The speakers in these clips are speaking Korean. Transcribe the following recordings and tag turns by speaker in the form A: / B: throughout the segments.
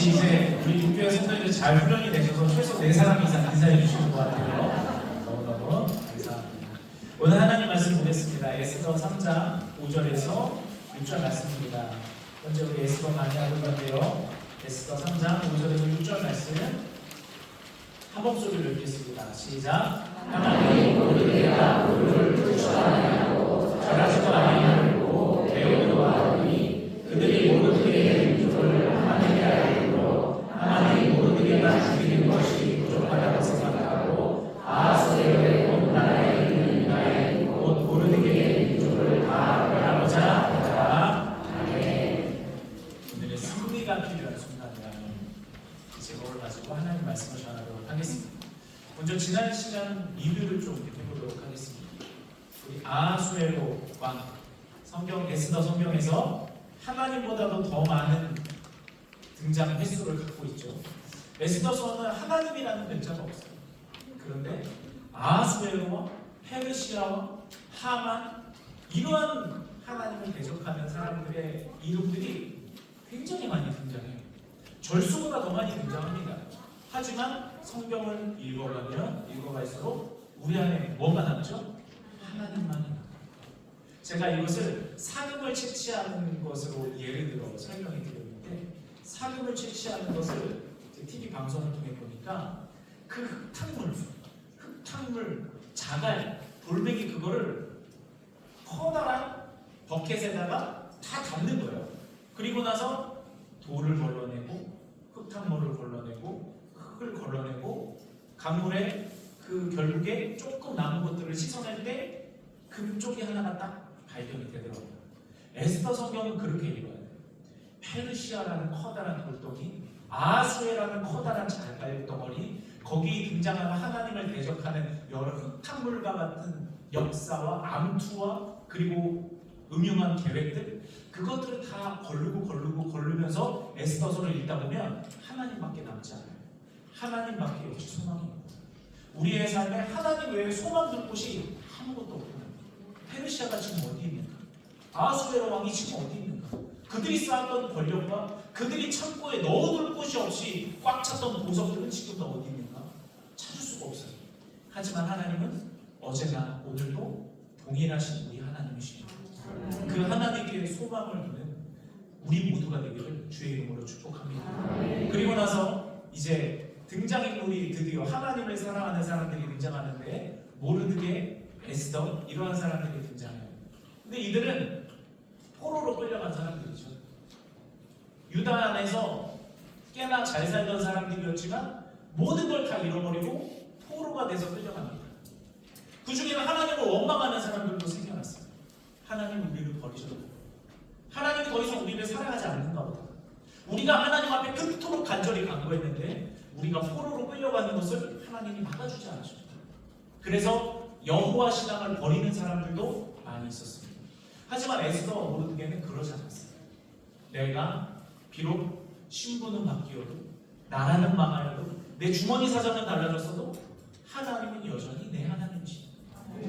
A: 역시 이제 우리 육교회 성도님들 잘 훈련이 되셔서 최소 4사람 이상 인사해 주시는 것 같아요. 너무너무 감사합니다. 오늘 하나님 말씀 보겠습니다. 에스더 3장 5절에서 6절 말씀입니다. 먼저 우리 에스더 많이 하는 건데요. 에스더 3장 5절에서 6절 말씀 한 목소리로 읽겠습니다. 시작. 하나님 모르게가 우리를 쫓아내고 절하지도 아니하고 배우기도 하오니 그들이 모르게 유족을 하나님께 알므로 하나님 모르게가 죽이는 것이 부족하다고 생각하고 아하스웨로의 온 나라에 있는 유다의 곧 모르게의 유족을 다 멸하고자 하더라. 아멘. 오늘의 승리가 필요한 순간이라는 제목을 가지고 하나님 말씀을 전하도록 하겠습니다. 먼저 지난 시간 리뷰를 좀 해보도록 하겠습니다. 우리 아하수에로 왕 성경 에스더 성경에서 하나님보다도 더 많은 등장 횟수를 갖고 있죠. 에스더서는 하나님이라는 글자가 없어요. 그런데 아하수에로와 페르시아와 하만 이러한 하나님을 대적하는 사람들의 이름들이 굉장히 많이 등장해요. 절수보다 더 많이 등장합니다. 하지만 성경을 읽어갈수록 우리 안에 뭐가 남죠? 하나님만이 남아요. 제가 이것을 사금을 채취하는 것으로 예를 들어 설명해 드렸는데, 사금을 채취하는 것을 TV 방송을 통해 보니까 그 흙탕물, 자갈, 돌멩이 그거를 커다란 버켓에다가 다 담는 거예요. 그리고 나서 돌을 걸러내고 흙탕물을 걸러내고 흙을 걸러내고 강물에 그 결국에 조금 남은 것들을 씻어낼 때 금쪽이 하나가 딱 발견이 되더라고요. 에스더 성경은 그렇게 읽어야 돼요. 페르시아라는 커다란 돌덩이, 아하수에라는 커다란 자갈 덩어리, 거기 등장하는 하나님을 대적하는 여러 흙탕물과 같은 역사와 암투와 그리고 음흉한 계획들, 그것들을 다 걸르면서 에스더서를 읽다 보면 하나님밖에 남지 않아요. 하나님밖에 역시 소망이 없고, 우리의 삶에 하나님 외에 소망 둘 곳이 아무것도 없구나. 페르시아가 지금 어디 있는가? 아하수에로 왕이 지금 어디 있는가? 그들이 쌓았던 권력과 그들이 창고에 넣어둘 곳이 없이 꽉 찼던 보석들은 지금 다 어디 있는가? 찾을 수가 없어요. 하지만 하나님은 어제나 오늘도 동일하신 우리 하나님이십니다. 그 하나님께 소망을 두는 우리 모두가 되기를 주의 이름으로 축복합니다. 그리고 나서 이제 등장인물이 드디어 하나님을 사랑하는 사람들이 등장하는데, 모르드게, 에스더 이러한 사람들이 등장해요. 근데 이들은 포로로 끌려간 사람들이죠. 유다 안에서 꽤나 잘 살던 사람들이었지만 모든 걸 다 잃어버리고 포로가 돼서 끌려갑니다. 그 중에는 하나님을 원망하는 사람들도 생겨났어요. 하나님 우리를 버리셨다. 하나님 더 이상 우리를 사랑하지 않는가 보다. 우리가 하나님 앞에 그토록 간절히 간구했는데 우리가 포로로 끌려가는 것을 하나님이 막아주지 않으셨다. 그래서 여호와 신앙을 버리는 사람들도 많이 있었습니다. 하지만 에스더 모르드게는 그러지 않았어요. 내가 비록 신분은 바뀌어도, 나라는 망하여도, 내 주머니 사정은 달라졌어도 하나님은 여전히 내 하나님이십니다.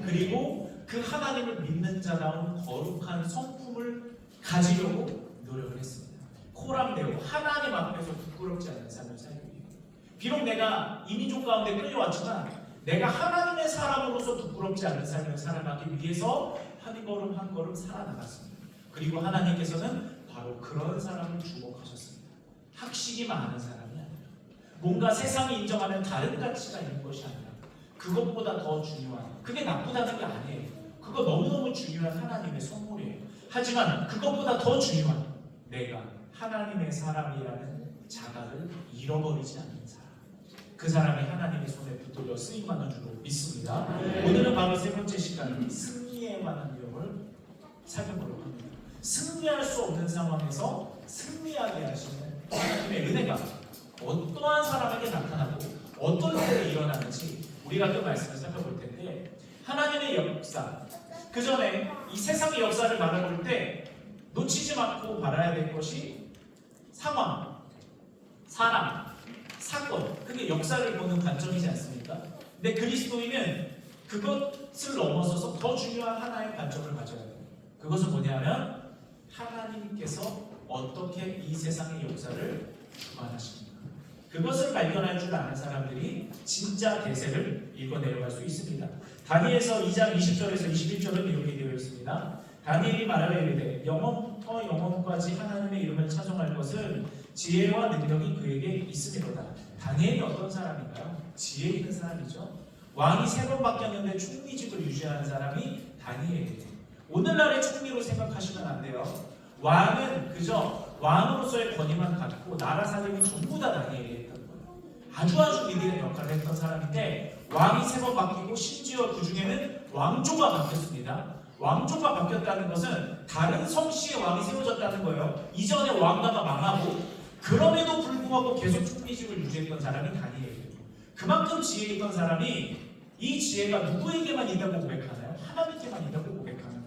A: 그리고 그 하나님을 믿는 자다운 거룩한 성품을 가지려고 노력을 했습니다. 코람데오, 하나님 앞에서 부끄럽지 않은 삶을 살기 위해. 비록 내가 이민족 가운데 끌려왔지만 내가 하나님의 사람으로서 부끄럽지 않은 삶을 살아가기 위해서 한 걸음 한 걸음 살아나갔습니다. 그리고 하나님께서는 바로 그런 사람을 주목하셨습니다. 학식이 많은 사람이 아니라, 뭔가 세상이 인정하는 다른 가치가 있는 것이 아니라, 그것보다 더 중요한, 그게 나쁘다는 게 아니에요. 그거 너무너무 중요한 하나님의 선물이에요. 하지만 그것보다 더 중요한, 내가 하나님의 사람이라는 자각을 잃어버리지 않는 사람, 그 사람이 하나님의 손에 붙들려 쓰임받는 줄로 믿습니다. 오늘은 바로 세 번째 시간, 승리에 관한 내용을 살펴보려고 합니다. 승리할 수 없는 상황에서 승리하게 하시는 하나님의 은혜가 어떠한 사람에게 나타나고 어떤 일이 일어나는지 우리가 그 말씀을 살펴볼 텐데, 하나님의 역사, 그 전에 이 세상의 역사를 바라볼 때 놓치지 않고 바라야 될 것이 상황, 사람, 사건, 그게 역사를 보는 관점이지 않습니까? 근데 그리스도인은 그것을 넘어서서 더 중요한 하나의 관점을 가져야 돼요. 그것은 뭐냐면 하나님께서 어떻게 이 세상의 역사를 주관하십니다. 그것을 발견할 줄 아는 사람들이 진짜 대세를 읽어내려갈 수 있습니다. 다니엘서 2장 20절에서 21절은 이렇게 되어 있습니다. 다니엘이 말하여 이르되 영원부터 영원까지 하나님의 이름을 찬송할 것은 지혜와 능력이 그에게 있음이로다. 다니엘이 어떤 사람인가요? 지혜 있는 사람이죠. 왕이 3번 바뀌었는데 총리직을 유지하는 사람이 다니엘이에요. 오늘날의 총리로 생각하시면 안 돼요. 왕은 그저 왕으로서의 권위만 갖고 나라 사정이 전부 다 다니엘이 했던 거예요. 아주 리더의 역할을 했던 사람인데 왕이 3번 바뀌고 심지어 그 중에는 왕조가 바뀌었습니다. 왕조가 바뀌었다는 것은 다른 성씨의 왕이 세워졌다는 거예요. 이전에 왕가가 망하고 그럼에도 불구하고 계속 총리직을 유지했던 사람이 다니엘이에요. 그만큼 지혜 있던 사람이 이 지혜가 누구에게만 있다고 고백하나요? 하나님께만 있다고 고백하는 거예요.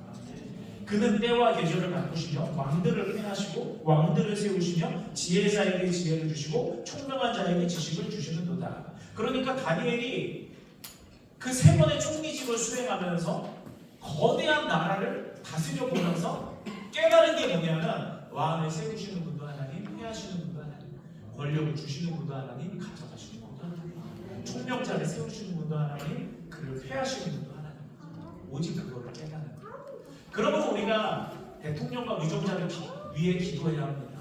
A: 그는 때와 계절을 바꾸시며 왕들을 회하시고 왕들을 세우시며 지혜자에게 지혜를 주시고 총명한 자에게 지식을 주시는도다. 그러니까 다니엘이 그 3번의 총리직을 수행하면서 거대한 나라를 다스려 보면서 깨달은 게 뭐냐면 왕을 세우시는 분도 하나님, 회하시는 분도 하나님, 권력을 주시는 분도 하나님, 가져가시는 분도 하나님, 총명자를 세우시는 분도 하나님, 그를 회하시는 분도 하나님. 오직 그거를 깨닫는 거예요. 그러면 우리가 대통령과 위정자를 위해 기도해야 합니다.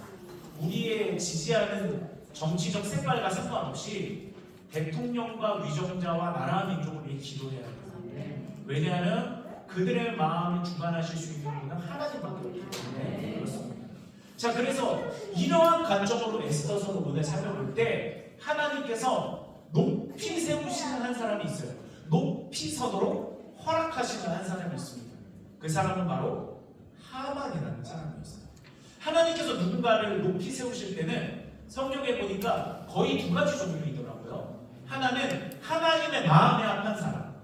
A: 우리의 지지하는 정치적 색깔과 상관없이 대통령과 위정자와 나라 민족을 위해 기도해야 합니다. 왜냐하면 그들의 마음을 주관하실 수 있는 분은 하나님밖에 없기 때문에 그렇습니다. 자, 그래서 이러한 관점으로 에스더서를 오늘 살펴볼 때 하나님께서 높이 세우시는 한 사람이 있어요. 높이 서도록 허락하시는 한 사람이 있습니다. 그 사람은 바로 하만이라는 사람이 있어요. 하나님께서 누군가를 높이 세우실 때는 성경에 보니까 거의 2가지 종류가 있더라고요. 하나는 하나님의 마음에 합한 사람,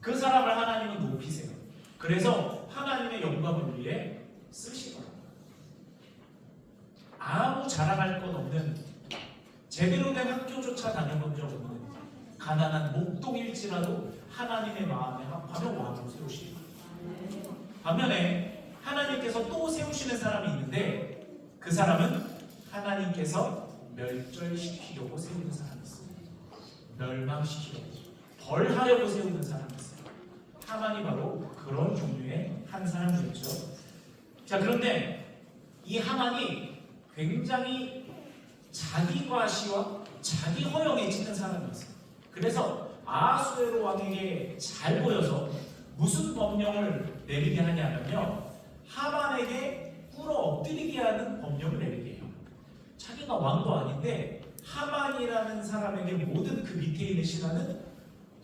A: 그 사람을 하나님은 높이세요. 그래서 하나님의 영광을 위해 쓰시더라고요. 아무 자랑할 것 없는, 제대로 된 학교조차 다녀본 적 없는 가난한 목동일지라도 하나님의 마음에 합하며 왕으로 세우시고, 반면에 하나님께서 또 세우시는 사람이 있는데 그 사람은 하나님께서 멸절시키려고 세우는 사람이 있어요. 멸망시키려고, 벌하려고 세우는 사람이 있어요. 하만이 바로 그런 종류의 한 사람이었죠. 자, 그런데 이 하만이 굉장히 자기 과시와 자기 허영에 찌는 사람이었어요. 그래서 아하수에로 왕에게 잘 보여서 무슨 법령을 내리게 하냐면요, 하만에게 꿇어 엎드리게 하는 법령을 내리게 해요. 자기가 왕도 아닌데 하만이라는 사람에게 모든 그 밑에 있는 신하는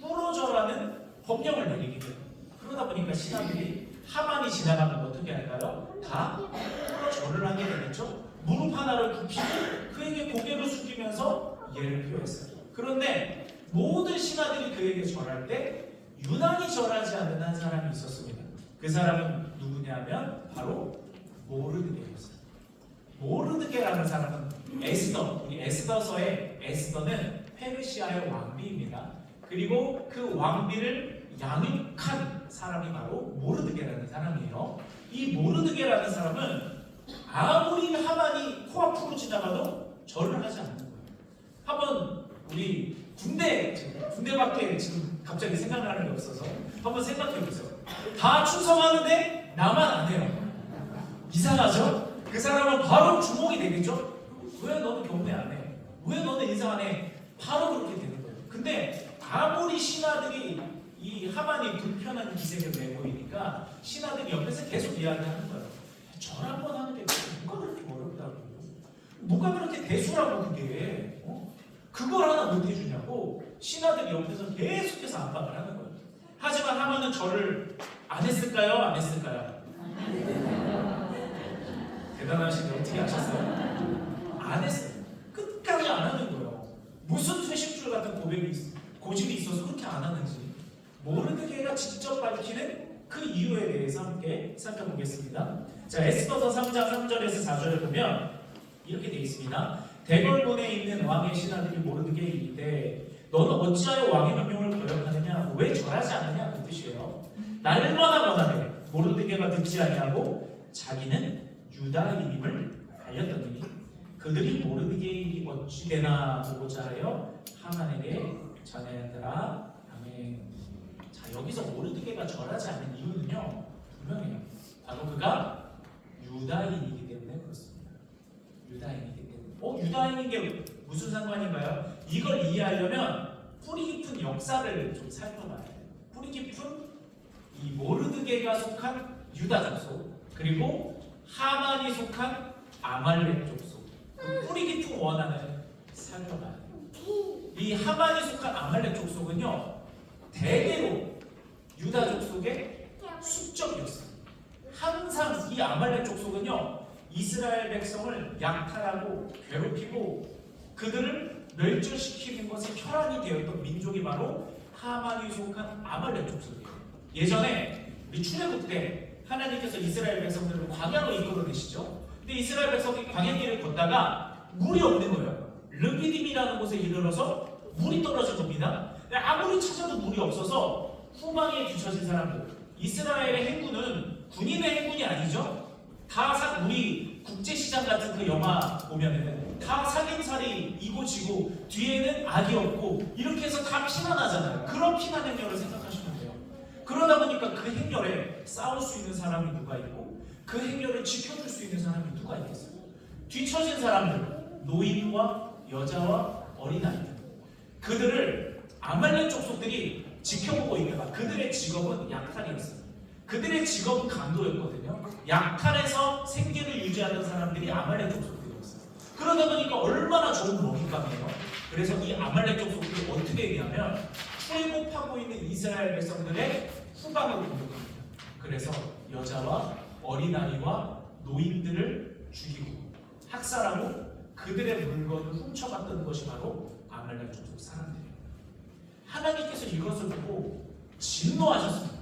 A: 꿇어져라는 법령을 내리게 돼요. 그러다 보니까 신하들이 하만이 지나가면 어떻게 할까요? 다 꿇어절을 하게 되겠죠. 무릎 하나를 굽히고 그에게 고개를 숙이면서 예를 표했어요. 그런데 모든 신하들이 그에게 절할 때 유난히 절하지 않는 한 사람이 있었습니다. 그 사람은 누구냐면 바로 모르드게였어요. 모르드게라는 사람은 에스더, 우리 에스더서의 에스더는 페르시아의 왕비입니다. 그리고 그 왕비를 양육한 사람이 바로 모르드게라는 사람이에요. 이 모르드게라는 사람은 아무리 하만이 코앞으로 지나가도 절을 하지 않는 거예요. 한번 우리 군대밖에 지금 갑자기 생각나는 게 없어서 한번 생각해 보세요. 다 충성하는데 나만 안 해요. 이상하죠? 그 사람은 바로 주목이 되겠죠? 왜 너는 경례 안 해? 왜 너는 인사 안 해? 바로 그렇게 되는 거예요. 근데 아무리 신하들이 이 하만이 불편한 기색을 내보이니까 신하들이 옆에서 계속 이야기하는 거예요. 절 한번 하는 게 뭐가 그렇게 어렵다고? 뭐가 그렇게 대수라고 그게? 그걸 하나 못 해주냐고 신하들이 옆에서 계속해서 압박을 하는 거예요. 하지만 하만은 절을 안 했을까요? 안 했을까요? 대단하시네. 어떻게 아셨어요? 안 했어요. 끝까지 안 하는 거예요. 무슨 퇴심줄 같은 고집이 있어서 그렇게 안 하는지 모르드게가 직접 밝히는 그 이유에 대해서 함께 살펴보겠습니다. 자, 에스더서 3장 3절에서 4절을 보면 이렇게 되어 있습니다. 대궐문에 있는 왕의 신하들이 모르드게에 이르되 너는 어찌하여 왕의 명령을 거역하느냐? 왜 절하지 않느냐? 그 뜻이에요. 날마다 원하되 모르드게가 듣지 아니하고 자기는 유다인임을 알렸더니 그들이 모르드게의 일이 어찌 되나 보고자 하여 하만에게 전하였더라. 아멘. 자, 여기서 모르드게가 절하지 않는 이유는요, 분명해요. 바로 그가 유다인이기 때문에 그렇습니다. 유다인이기 때문에. 유다인인 게 무슨 상관인가요? 이걸 이해하려면 뿌리 깊은 역사를 좀 살펴봐야 돼요. 뿌리 깊은 이 모르드게가 속한 유다 족속, 그리고 하만이 속한 아말렉 족속, 그 뿌리 깊은 원한을 살펴봐야 돼요. 이 하만이 속한 아말렉 족속은요, 대대로 유다 족속의 숙적이었어요. 항상 이 아말렉 족속은요, 이스라엘 백성을 약탈하고 괴롭히고 그들을 멸절시키는 것에 혈안이 되었던 민족이 바로 하만이 속한 아말렉 족속이에요. 예전에 우리 출애굽 때 하나님께서 이스라엘 백성들을 광야로 이끌어내시죠. 근데 이스라엘 백성이 광야길을 걷다가 물이 없는 거예요. 르비딤이라는 곳에 이르러서 물이 떨어진 겁니다. 근데 아무리 찾아도 물이 없어서 후방에 뒤처진 사람들, 이스라엘의 행군은 군인의 행군이 아니죠. 다 우리 국제시장 같은 그 영화 보면은 다 사김살이 이고지고 뒤에는 악이 없고 이렇게 해서 다 피난하잖아요. 그런 피난 행렬을 생각하시면 돼요. 그러다 보니까 그 행렬에 싸울 수 있는 사람이 누가 있고 그 행렬을 지켜줄 수 있는 사람이 누가 있겠어요? 뒤처진 사람들, 노인과 여자와 어린아이들, 그들을 아말렉 족속들이 지켜보고 있다가 그들의 직업은 약탈이었어요. 그들의 직업은 강도였거든요. 약탈에서 생계를 유지하던 사람들이 아말렉 족속들이었어요. 그러다 보니까 얼마나 좋은 먹잇감이에요. 그래서 이 아말렉 족속들이 어떻게 되냐면 출애굽하고 있는 이스라엘 백성들의 후방을 공격합니다. 그래서 여자와 어린아이와 노인들을 죽이고 학살하고 그들의 물건을 훔쳐갔던 것이 바로 아말렉 족속 사람들이에요. 하나님께서 이것을 보고 진노하셨습니다.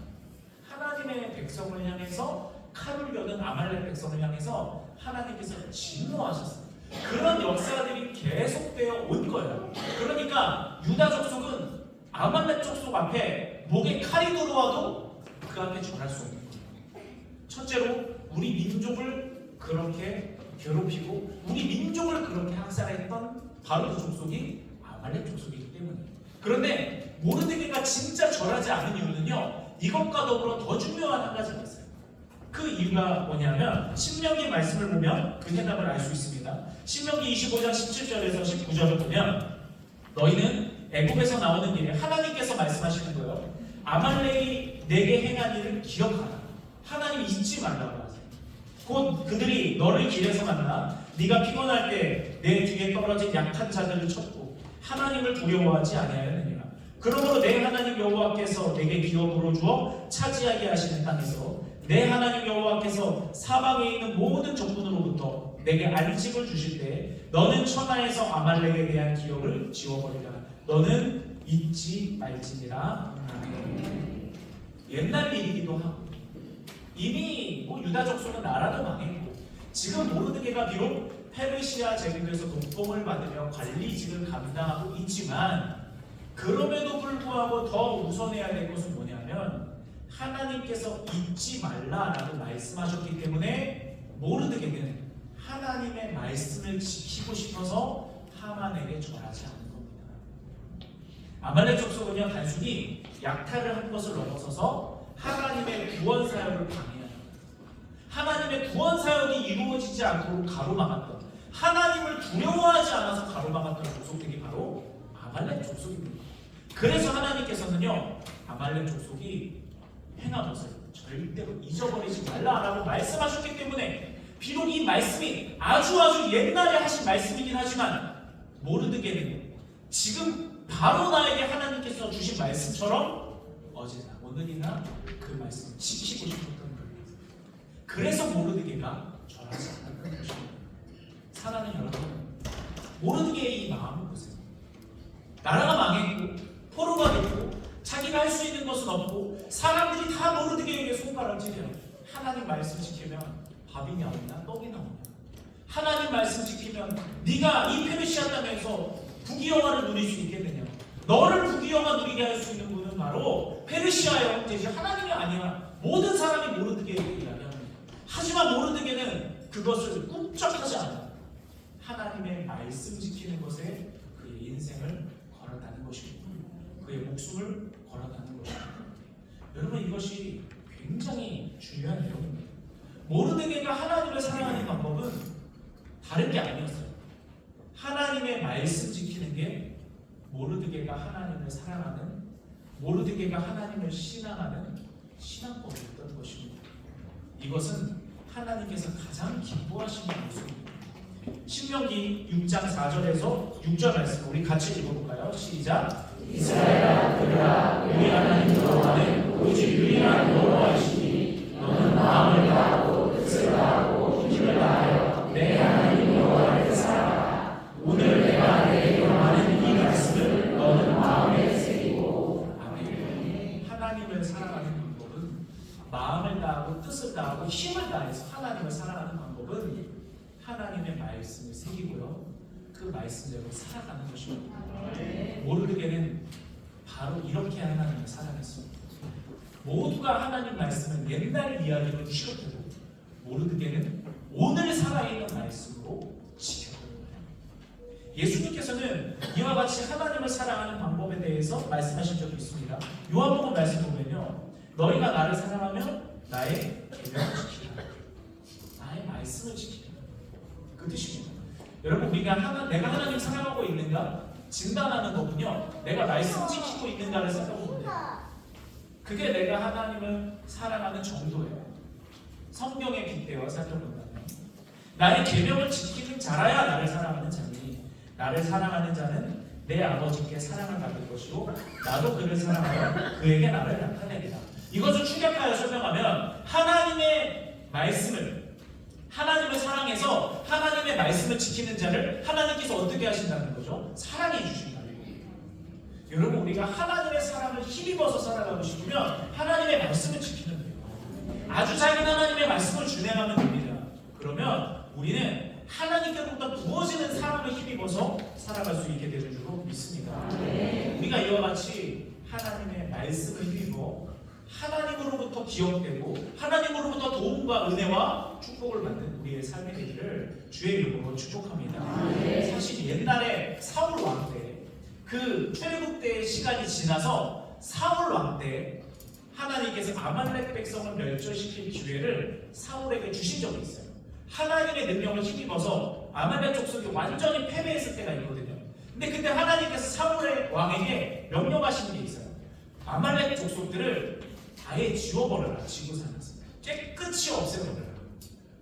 A: 하나님의 백성을 향해서 칼을 겨는 아말렉 백성을 향해서 하나님께서 진노하셨어요. 그런 역사들이 계속되어 온 거예요. 그러니까 유다 족속은 아말렉 족속 앞에 목에 칼이 들어와도 그 앞에 절할 수 없는 거예요. 첫째로 우리 민족을 그렇게 괴롭히고 우리 민족을 그렇게 학살했던 바로 그 족속이 아말렉 족속이기 때문이에요. 그런데 모르드게가 진짜 절하지 않은 이유는요, 이것과 더불어 더 중요한 한 가지가 있어요. 그 이유가 뭐냐면 신명기 말씀을 보면 그 해답을 알 수 있습니다. 신명기 25장 17절에서 19절을 보면 너희는 애굽에서 나오는 길에 하나님께서 말씀하시는 거예요. 아말렉이 내게 행한 일을 기억하라. 하나님 잊지 말라고 하세요. 곧 그들이 너를 길에서 만나 네가 피곤할 때 내 뒤에 떨어진 약한 자들을 쳤고 하나님을 두려워하지 아니하였느니라. 그러므로 내 하나님 여호와께서 내게 기업으로 주어 차지하게 하시는 땅에서 내 하나님 여호와께서 사방에 있는 모든 적군으로부터 내게 안식을 주실 때 너는 천하에서 아말렉에 대한 기억을 지워버리라. 너는 잊지 말지니라. 옛날 일이기도 하고 이미 유다 족속은 나라도 망했고 지금 모르드게가 비록 페르시아 제국에서 독봉을 받으며 관리직을 감당하고 있지만 그럼에도 불구하고 더 우선해야 될 것은 뭐냐면 하나님께서 잊지 말라라고 말씀하셨기 때문에 모르드게는 하나님의 말씀을 지키고 싶어서 하만에게 절하지 않는 겁니다. 아말렉 족속은요 단순히 약탈을 한 것을 넘어서서 하나님의 구원 사역을 방해하는, 하나님의 구원 사역이 이루어지지 않도록 가로막았던, 하나님을 두려워하지 않아서 가로막았던 족속들이 바로 아말렉 족속입니다. 그래서 하나님께서는요 아말렉 족속이 행한 것을 절대로 잊어버리지 말라라고 말씀하셨기 때문에 비록 이 말씀이 아주 옛날에 하신 말씀이긴 하지만 모르드게는 지금 바로 나에게 하나님께서 주신 말씀처럼 어제나 오늘이나 그 말씀을 지키고 싶었던 거예요. 그래서 모르드게가 절하지 않았던 것입니다. 사랑하는 여러분, 모르드게의 이 마음을 보세요. 나라가 망했고 포로가 됐고 자기가 할 수 있는 것은 없고 사람들이 다 모르드게에게 손가락을 찌려요. 하나님 말씀 지키면 밥이 나오냐 떡이 나오냐, 하나님 말씀 지키면 네가 이 페르시아 땅에서 부귀영화를 누릴 수 있겠느냐, 너를 부귀영화 누리게 할 수 있는 분은 바로 페르시아의 형제지 하나님이 아니야. 모든 사람이 모르드게에게 이야기합니다. 하지만 모르드게는 그것을 꿈쩍하지 않아요. 하나님 하나님의 말씀 지키는 것에 그의 인생을 걸었다는 것입니다. 그의 목숨을 걸었다는 것입니다. 여러분, 이것이 굉장히 중요한 내용입니다. 모르드게가 하나님을 사랑하는 방법은 다른 게 아니었어요. 하나님의 말씀 지키는 게 모르드게가 하나님을 사랑하는, 모르드게가 하나님을 신앙하는 신앙법이었던 것입니다. 이것은 하나님께서 가장 기뻐하시는 모습입니다. 신명기 6장 4절에서 6절 말씀 우리 같이 읽어볼까요? 시작. 이스라엘아 들으라. 우리 하나님 여호와는 오직 유일한 여호와이시니 너는 마음을 다하고 뜻을 다하고 힘을 다하여 내 하나님 여호와를 사랑하라. 오늘 내가 내게 명하는 이 말씀을 너는 마음에 새기고. 아멘. 하나님을 사랑하는 방법은 마음을 다하고 뜻을 다하고 힘을 다해서 하나님을 사랑하는 방법은 하나님의 말씀을 새기고요, 그 말씀대로 살아가는 것입니다. 모르드게는 바로 이렇게 하나님을 사랑했습니다. 모두가 하나님 말씀은 옛날 이야기로 취급해도 모르드게는 오늘 살아있는 말씀으로 지켰던 거예요. 예수님께서는 이와 같이 하나님을 사랑하는 방법에 대해서 말씀하신 적이 있습니다. 요한복음 말씀 보면요, 너희가 나를 사랑하면 나의 계명을 지키라. 나의 말씀을 지키라. 그 뜻입니다. 여러분, 우리가 내가 하나님 사랑하고 있는가 진단하는 거군요. 내가 말씀 지키고 있는가를 살펴보면 돼요. 그게 내가 하나님을 사랑하는 정도예요. 성경에 빗대어 살펴본다면 나의 계명을 지키는 자라야 나를 사랑하는 자니, 나를 사랑하는 자는 내 아버지께 사랑을 받을 것이고 나도 그를 사랑하여 그에게 나를 나타내리라. 이것을 축약하여 설명하면 하나님을 사랑해서 하나님의 말씀을 지키는 자를 하나님께서 어떻게 하신다는 거죠? 사랑해 주신다는 거예요. 여러분, 우리가 하나님의 사랑을 힘입어서 살아가고 싶으면 하나님의 말씀을 지키는 거예요. 아주 작은 하나님의 말씀을 준행하면 됩니다. 그러면 우리는 하나님께로부터 부어지는 사랑을 힘입어서 살아갈 수 있게 되는 줄로 믿습니다. 우리가 이와 같이 하나님의 말씀을 힘입어 하나님으로부터 기억되고 하나님으로부터 도움과 은혜와 축복을 받는 우리의 삶의 되기를 주의 이름으로 축복합니다. 사실 옛날에 사울 왕 때, 그 출애굽 때의 시간이 지나서 사울 왕 때 하나님께서 아말렉 백성을 멸절시킬 기회를 사울에게 주신 적이 있어요. 하나님의 능력을 힘입어서 아말렉 족속이 완전히 패배했을 때가 있거든요. 근데 그때 하나님께서 사울의 왕에게 명령하신 게 있어요. 아말렉 족속들을 아예 지워버려라. 지구상에서 깨끗이 없애버려라.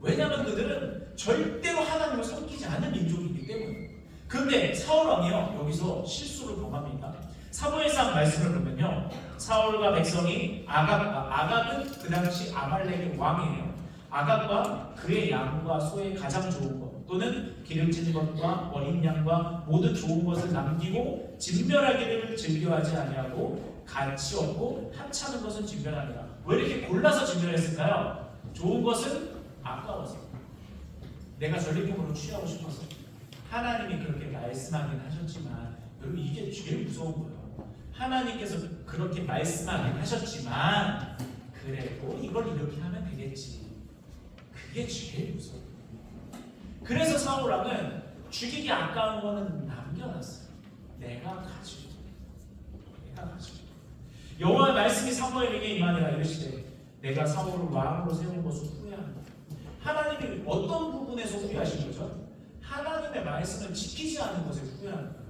A: 왜냐하면 그들은 절대로 하나님을 섬기지 않는 민족이기 때문에. 그런데 사울 왕이요, 여기서 실수를 범합니다. 사무엘상 말씀을 보면요, 사울과 백성이 아각은 그 당시 아말렉의 왕이에요. 아각과 그의 양과 소의 가장 좋은 것, 또는 기름진 것과 어린 양과 모든 좋은 것을 남기고 진멸하기를 즐겨하지 아니하고 가치 없고 하찮은 것은 진멸하니라. 왜 이렇게 골라서 진멸했을까요? 좋은 것은 아까워서, 내가 전리품으로 취하고 싶어서. 하나님이 그렇게 말씀하긴 하셨지만, 여러분, 이게 제일 무서운 거예요. 하나님께서 그렇게 말씀하긴 하셨지만 그래도 이걸 이렇게 하면 되겠지. 그게 제일 무서워요. 그래서 사울 왕은 죽이기 아까운 거는 남겨놨어요. 내가 가지고. 여호와의 말씀이 사무엘에게 임하니라. 이르시되 내가 사울을 왕으로 세운 것을 후회한다. 하나님이 어떤 부분에서 후회하신 거죠? 하나님의 말씀을 지키지 않는 것에 후회하는 거예요.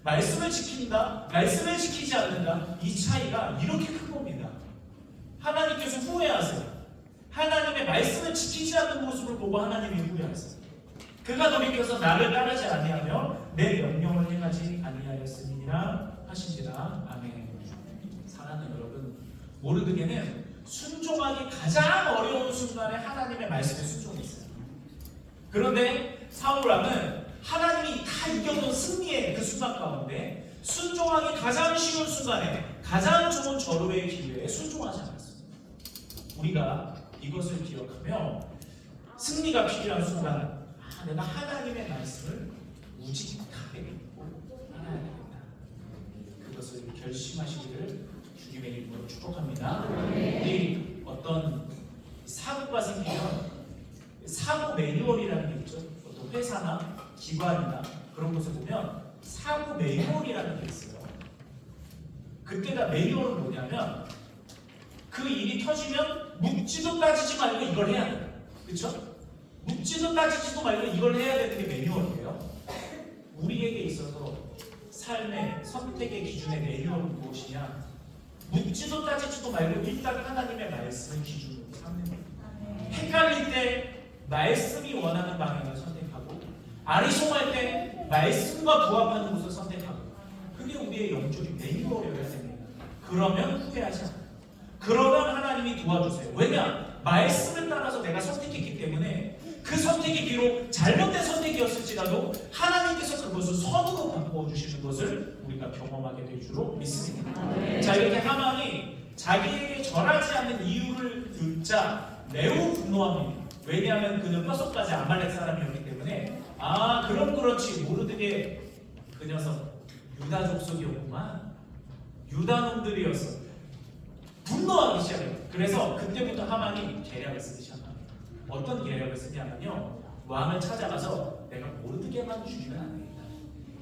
A: 말씀을 지킨다, 말씀을 지키지 않는다, 이 차이가 이렇게 큰 겁니다. 하나님께서 후회하세요. 하나님의 말씀을 지키지 않는 모습을 보고 하나님이 후회하세요. 그가 돌이켜서 나를 따르지 아니하며 내 명령을 행하지 아니하였음이니라 하시니라. 아멘. 사랑하는 여러분, 모르드게는 순종하기 가장 어려운 순간에 하나님의 말씀에 순종했어요. 그런데 사울 왕은 하나님이 다 이겨놓은 승리의 그 순간 가운데 순종하기 가장 쉬운 순간에 가장 좋은 절호의 기회에 순종하지 않았습니다. 우리가 이것을 기억하며 승리가 필요한 순간, 내가 하나님의 말씀을 우직하게 믿고 살아야 되겠다. 그것을 결심하시기를 주님의 이름으로 축복합니다. 우리 어떤 사고가 생기면 사고 매뉴얼이라는 게 있죠. 어떤 어떤 회사나 기관이나 그런 곳에 보면 사고 매뉴얼이라는 게 있어요. 그때가 매뉴얼은 뭐냐면 그 일이 터지면 묻지도 따지지 말고 이걸 해야 돼요. 그렇죠? 묻지도 따지지도 말고 이걸 해야 되는 게 매뉴얼이에요. 우리에게 있어서 삶의 선택의 기준의 매뉴얼은 무엇이냐? 묻지도 따지지도 말고 일단 하나님의 말씀을 기준으로 삼는 거예요. 헷갈릴 때 말씀이 원하는 방향을 선택하고, 아리송할 때 말씀과 부합하는 곳을 선택하고, 그게 우리의 영적인 매뉴얼이어야 됩니다. 그러면 후회하지 않아요. 그러면 하나님이 도와주세요. 왜냐? 말씀을 따라서 내가 선택했기 때문에 그 선택이 비록 잘못된 선택이었을지라도 하나님께서 그것을 선으로 바꿔주시는 것을 우리가 경험하게 될 줄로 믿습니다. 자, 이렇게 하만이 자기에게 절하지 않는 이유를 듣자 매우 분노합니다. 왜냐하면 그는 뼛속까지 아말렉 사람이었기 때문에 그럼 그렇지 모르드게 그 녀석 유다 족속이었구만. 유다 놈들이었어. 분노하기 시작해요. 그래서 그때부터 하만이 계략을 쓰기 시작합니다. 어떤 계략을 쓰냐면요, 왕을 찾아가서 내가 모르드게만 죽이면 안 되겠다.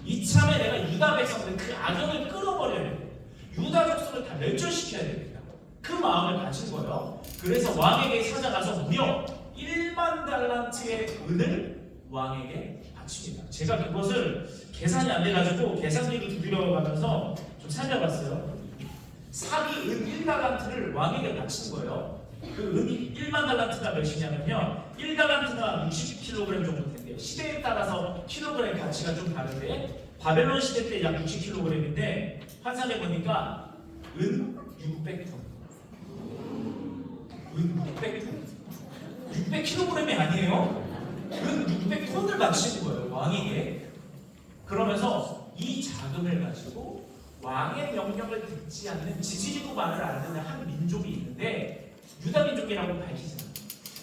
A: 이참에 내가 유다 백성들 그 악영을 끌어버려야 돼. 유다 족속을 다 멸절시켜야 됩니다. 그 마음을 가진 거예요. 그래서 왕에게 찾아가서 무려 1만 달란트의 은을 왕에게 바칩니다. 제가 그것을 계산이 안 돼가지고 계산기를 두드려 가면서 좀 살펴봤어요. 사기 은 1달란트를 왕에게 바친 거예요. 그 은이 1만 달란트가 몇이냐면요, 1달란트가 60kg 정도 된대요. 시대에 따라서 킬로그램 가치가 좀 다른데 바벨론 시대 때 약 60kg인데 환산해 보니까 은 600톤. 은 600톤. 600kg이 아니에요. 은 600톤을 바치는 거예요, 왕에게. 그러면서 이 자금을 가지고 왕의 명령을 듣지 않는 지지리고 말을 안 듣는 한 민족이 있는데 유다 민족이라고 밝히잖아요.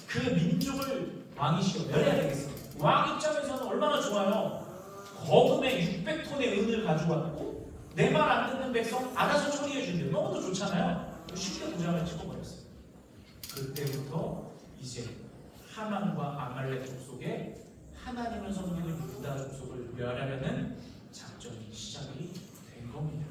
A: 그 민족을 왕이시여 멸해야 되겠어요. 왕 입장에서는 얼마나 좋아요. 거금에 600톤의 은을 가져왔고 내 말 안 듣는 백성 알아서 처리해 준대요. 너무도 좋잖아요. 쉽게 도장을 찍어버렸어요. 그때부터 이제 하만과 아말렉 족속에 하나님을 섬기는 유다 족속을 멸하려는 작전이 시작이 된 겁니다.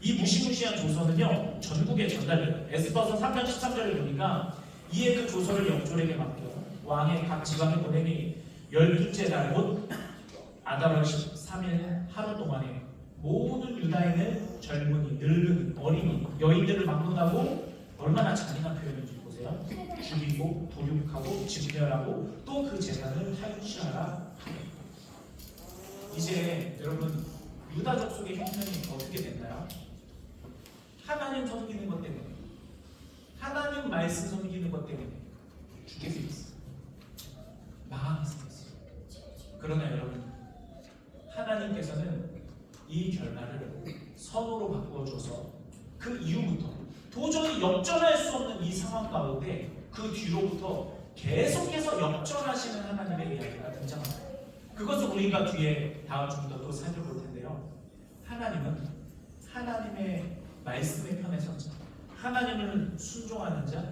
A: 이 무시무시한 조서는요, 전국에 전달돼요. 에스더서 3장 13절을 보니까 이에 그 조서를 영졸에게 맡겨 왕의 각 지방에 보내니 12째 날 곧 아달월 13일 하루 동안에 모든 유다인을 젊은이, 늙은이, 어린이, 여인들을 막론하고 얼마나 잔인한 표현인지 보세요. 죽이고 도륙하고 진멸하고 또 그 재산을 탈취하라. 이제 여러분 유다 족속의 형편이 어떻게 됐나요? 하나님 섬기는 것 때문에, 하나님 말씀 섬기는 것 때문에 죽게 생겼어요. 망하게 생겼어요. 그러나 여러분, 하나님께서는 이 결말을 선으로 바꿔줘서 그 이후부터 도저히 역전할 수 없는 이 상황 가운데 그 뒤로부터 계속해서 역전하시는 하나님의 이야기가 등장합니다. 그것을 우리가 뒤에 다음 주부터 또 살펴볼 텐데요. 하나님은 하나님의 말씀의 편에 선 자, 하나님을 순종하는 자,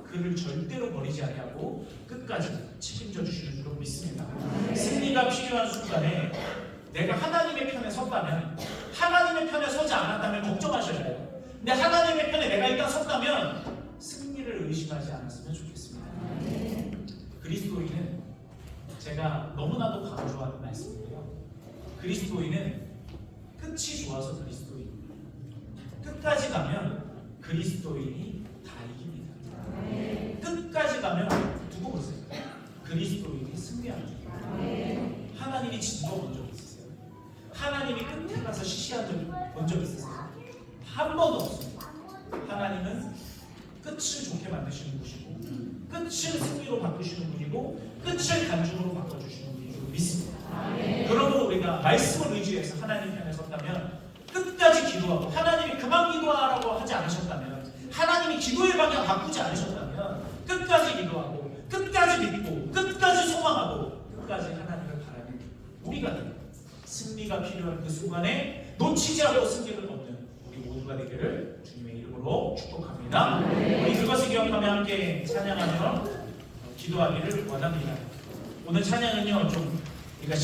A: 그를 절대로 버리지 아니하고 끝까지 책임져 주시는 줄로 믿습니다. 승리가 필요한 순간에 내가 하나님의 편에 섰다면, 하나님의 편에 서지 않았다면 걱정하셔야 돼요. 근데 하나님의 편에 내가 일단 섰다면 승리를 의심하지 않았으면 좋겠습니다. 그리스도인은, 제가 너무나도 강조하는 말씀인데요, 그리스도인은 끝이 좋아서 그리스도인, 끝까지 가면 그리스도인이 다 이깁니다. 끝까지 가면 두고 보세요. 그리스도인이 승리합니다. 하나님이 진 거 본 적 있으세요? 하나님이 끝에 가서 시시한 적 본 적 있으세요? 한 번도 없습니다. 하나님은 끝을 좋게 만드시는 분이시고, 끝을 승리로 바꾸시는 분이고, 끝을 간증으로 바꿔주시는 분인 줄 믿습니다. 그러므로 우리가 말씀을 의지해서 하나님 편에 섰다면, 끝까지 기도하고, 하나님이 그만 기도하라고 하지 않으셨다면, 하나님이 기도의 방향 바꾸지 않으셨다면, 끝까지 기도하고, 끝까지 믿고, 끝까지 소망하고, 끝까지 하나님을 바라는 우리가 됩니다. 승리가 필요한 그 순간에 놓치지 않고 승리를 얻는 우리 모두가 되기를 주님의 이름으로 축복합니다. 우리 그것을 기억하며 함께 찬양하며 기도하기를 원합니다. 오늘 찬양은요 좀 그러니까